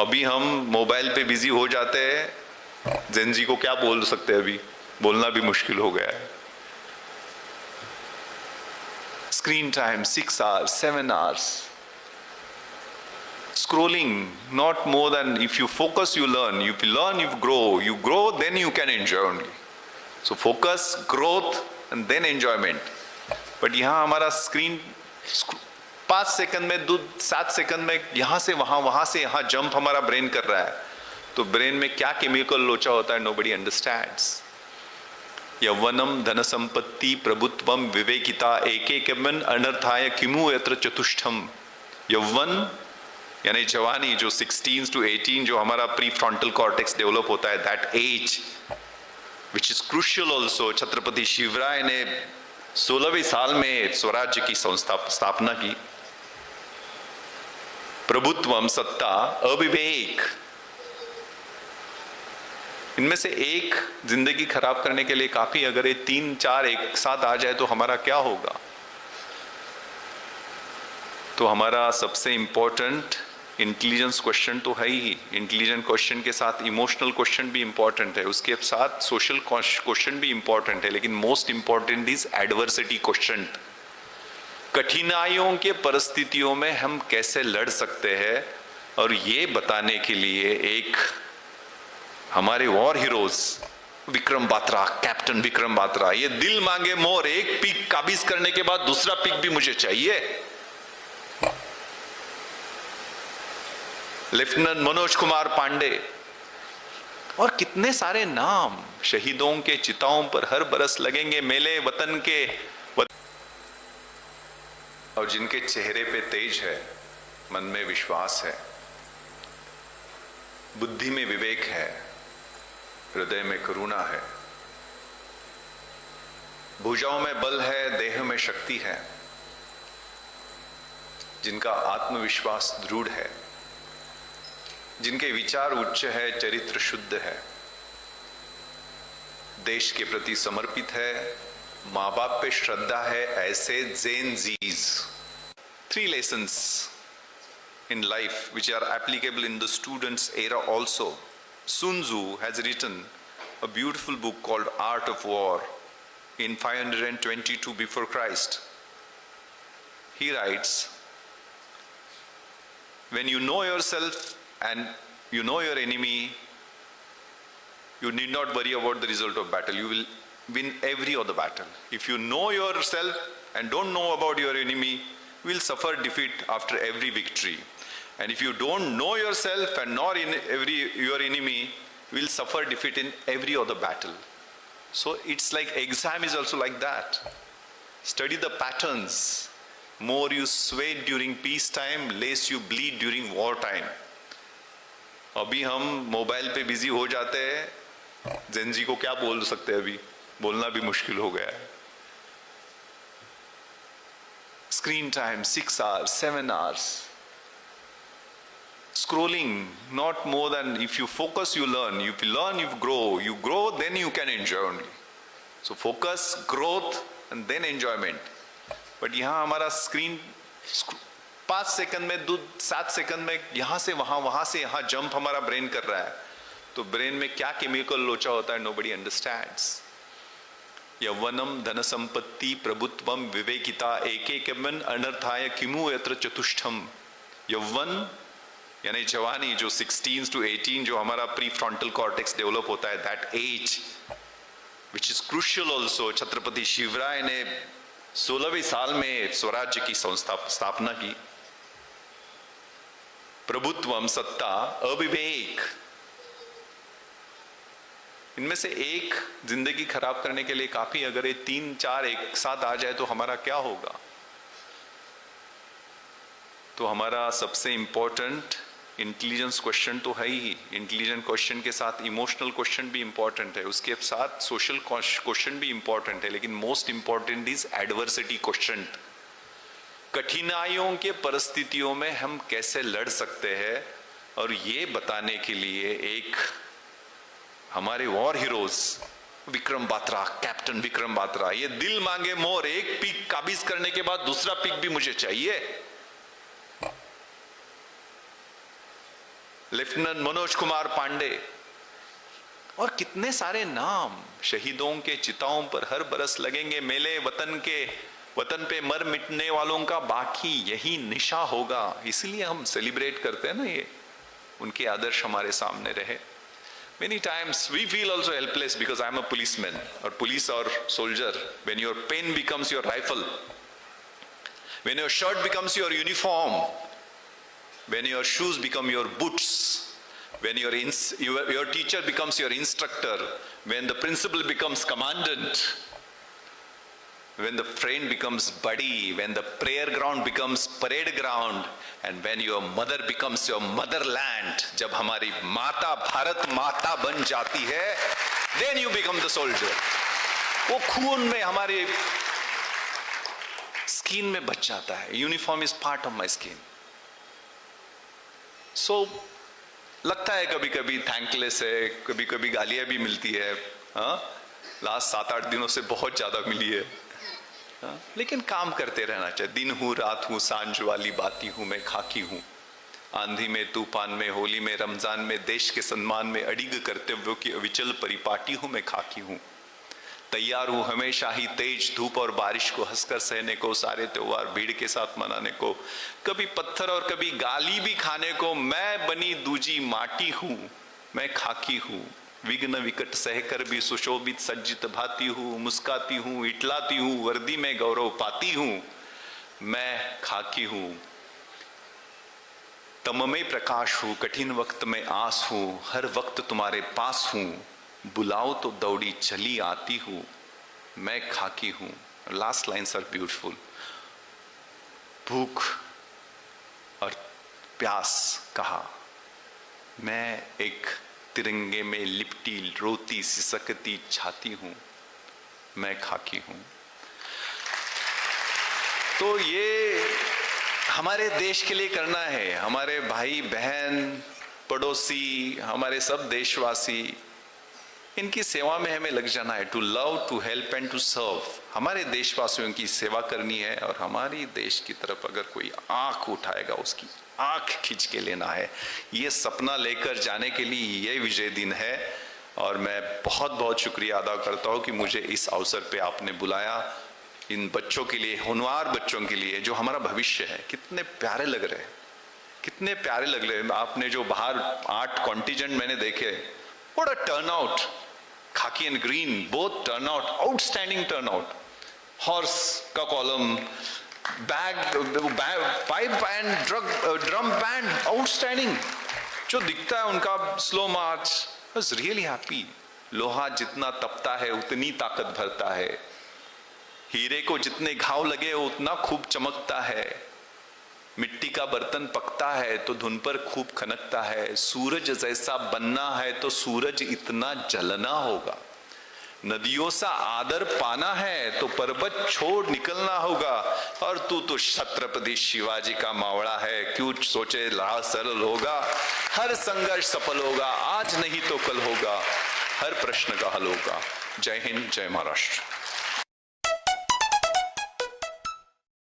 अभी हम मोबाइल पे बिजी हो जाते हैं, जेनजी को क्या बोल सकते हैं, अभी बोलना भी मुश्किल हो गया है। Screen time 6 hours, 7 hours. Scrolling, not more than, if you focus, you learn. If you learn, you grow. You grow, then you can enjoy only. So focus, growth, and then enjoyment. But यहाँ हमारा screen 5 second में 7 second में यहाँ से वहाँ, वहाँ से यहाँ जंप हमारा ब्रेन कर रहा है, तो ब्रेन में क्या केमिकल लोचा होता है, नोबडी अंडरस्टैंड्स। यौवनम धन संपत्ति प्रभुत्वम विवेकिता एकेकमन अनर्थाय किमु यत्र चतुष्टम। यौवन यानी जवानी, जो 16 to 18 जो हमारा प्री फ्रंटल कॉर्टेक्स डेवलप होता है, that age which is crucial also. Chhatrapati Shivrai ने 16वें साल में स्वराज्य की स्थापना की। प्रभुत्वम सत्ता, अविवेक, इनमें से एक जिंदगी खराब करने के लिए काफी। अगर ये 3-4 एक साथ आ जाए तो हमारा क्या होगा? तो हमारा सबसे इंपॉर्टेंट इंटेलिजेंस क्वेश्चन तो है ही। इंटेलिजेंट क्वेश्चन के साथ इमोशनल क्वेश्चन भी इंपॉर्टेंट है, उसके साथ सोशल क्वेश्चन भी इंपॉर्टेंट है, लेकिन most important is adversity question. कठिनाइयों के परिस्थितियों में हम कैसे लड़ सकते हैं, और ये बताने के लिए एक हमारे war heroes Vikram Batra, captain Vikram Batra, ये दिल मांगे मोर, एक पिक काबिज करने के बाद दूसरा पिक भी मुझे चाहिए। लेफ्टिनेंट मनोज कुमार पांडे, और कितने सारे नाम। शहीदों के चिताओं पर हर बरस लगेंगे मेले वतन के, और जिनके चेहरे पे तेज है, मन में विश्वास है, बुद्धि में विवेक है, हृदय में करुणा है, भुजाओं में बल है, देह में शक्ति है, जिनका आत्मविश्वास दृढ़ है, जिनके विचार उच्च है, चरित्र शुद्ध है, देश के प्रति समर्पित है, मां बाप पे श्रद्धा है, ऐसे जेन जीज। 3 lessons in life which are applicable in the students era also. Sun Tzu has written a beautiful book called Art of War in 522 before Christ. He writes, when you know yourself and you know your enemy, you need not worry about the result of battle. You will win every other battle. If you know yourself and don't know about your enemy, you will suffer defeat after every victory. And if you don't know yourself and nor in your enemy, you will suffer defeat in every other battle. So it's like exam is also like that. Study the patterns. More you sweat during peace time, less you bleed during war time. अभी हम mobile पे busy हो जाते हैं, Gen Z को क्या बोल सकते हैं, अभी बोलना भी मुश्किल हो गया है। Screen time 6 hours, 7 hours. Scrolling, not more than, if you focus, you learn. If you learn, you grow. You grow, then you can enjoy only. So focus, growth, and then enjoyment. But यहाँ हमारा screen 5 second में 7 second में यहाँ से वहाँ, वहाँ से यहाँ जंप हमारा ब्रेन कर रहा है, तो ब्रेन में क्या केमिकल लोचा होता है, नोबडी अंडरस्टैंड्स। यौवनम धन संपत्ति प्रभुत्वम विवेकिता एकेकमन अनर्थाय किमु यत्र चतुष्टम। यौवन यानी जवानी, जो 16 to 18 जो हमारा प्री फ्रंटल कॉर्टेक्स डेवलप होता है, that age which is crucial also. Chhatrapati Shivrai ने 16वें साल में स्वराज्य की स्थापना की। प्रभुत्वम सत्ता, अविवेक, इनमें से एक जिंदगी खराब करने के लिए काफी। अगर ये 3-4 एक साथ आ जाए तो हमारा क्या होगा? तो हमारा सबसे इंपॉर्टेंट इंटेलिजेंस क्वेश्चन तो है ही। इंटेलिजेंट क्वेश्चन के साथ इमोशनल क्वेश्चन भी इंपॉर्टेंट है, उसके साथ सोशल क्वेश्चन भी इंपॉर्टेंट है, लेकिन most important is adversity question. कठिनाइयों के परिस्थितियों में हम कैसे लड़ सकते हैं, और ये बताने के लिए एक हमारे war heroes Vikram Batra, captain Vikram Batra, ये दिल मांगे मोर, एक पिक काबिज करने के बाद दूसरा पिक भी मुझे चाहिए। लेफ्टिनेंट मनोज कुमार पांडे, और कितने सारे नाम। शहीदों के चिताओं पर हर बरस लगेंगे मेले, वतन पे मर मिटने वालों का बाकी यही निशा होगा। इसलिए हम सेलिब्रेट करते हैं ना, ये उनके आदर्श हमारे सामने रहे। Many times we feel also helpless because I am a policeman or police or soldier. When your pen becomes your rifle, when your shirt becomes your uniform, when your shoes become your boots, when your teacher becomes your instructor, when the principal becomes commandant, when the friend becomes buddy, when the prayer ground becomes parade ground, and when your mother becomes your motherland, जब हमारी माता भारत माता बन जाती है, then you become the soldier. वो खून में हमारे स्किन में बच जाता है. Uniform is part of my skin. So लगता है कभी कभी थैंकलेस है, कभी कभी गालियां भी मिलती है. लास्ट 7-8 दिनों से बहुत ज्यादा मिली है. लेकिन काम करते रहना चाहिए. दिन हूं रात हूं सांझ वाली बाती हूं मैं खाकी हूं. आंधी में तूफान में होली में रमजान में देश के सम्मान में अड़िग कर्तव्यों की अविचल परिपाटी हूं मैं खाकी हूं. तैयार हूं हमेशा ही तेज धूप और बारिश को हंसकर सहने को, सारे त्योहार भीड़ के साथ मनाने को, कभी पत्थर और कभी गाली भी खाने को. मैं बनी दूजी माटी हूं मैं खाकी हूं. विघ्न विकट सहकर भी सुशोभित सज्जित भाती हूं. मुस्काती हूं इटलाती हूं वर्दी में गौरव पाती हूं मैं खाकी हूं. तम में प्रकाश हूं कठिन वक्त में आस हूं. हर वक्त तुम्हारे पास हूं बुलाओ तो दौड़ी चली आती हूं मैं खाकी हूं. Last lines are beautiful. भूख और प्यास कहा, मैं एक तिरंगे में लिपटी रोती सिसकती छाती हूं मैं खाकी हूं. तो ये हमारे देश के लिए करना है. हमारे भाई बहन पड़ोसी हमारे सब देशवासी, इनकी सेवा में हमें लग जाना है. To love to help and to serve. हमारे देशवासियों की सेवा करनी है. और हमारी देश की तरफ अगर कोई आंख उठाएगा उसकी आंख खींच के लेना है. ये सपना लेकर जाने के लिए ये विजय दिन है. और मैं बहुत बहुत शुक्रिया अदा करता हूँ कि मुझे इस अवसर पे आपने बुलाया. इन बच्चों के लिए, होनहार बच्चों के लिए जो हमारा भविष्य है. कितने प्यारे लग रहे हैं, कितने प्यारे लग रहे हैं. आपने जो बाहर 8 कॉन्टिजेंट मैंने देखे, what a turnout. Khaki and green both turnout, outstanding turnout. Horse का column, pipe band, drum band, outstanding. जो दिखता है उनका slow march, was really happy. लोहा जितना तपता है उतनी ताकत भरता है. हीरे को जितने घाव लगे उतना खूब चमकता है. मिट्टी का बर्तन पकता है तो धुन पर खूब खनकता है. सूरज जैसा बनना है तो सूरज इतना जलना होगा. नदियों सा आदर पाना है तो पर्वत छोड़ निकलना होगा. और तू तो छत्रपति शिवाजी का मावड़ा है, क्यों सोचे राह सरल होगा. हर संघर्ष सफल होगा, आज नहीं तो कल होगा. हर प्रश्न का हल होगा. जय हिंद, जय महाराष्ट्र.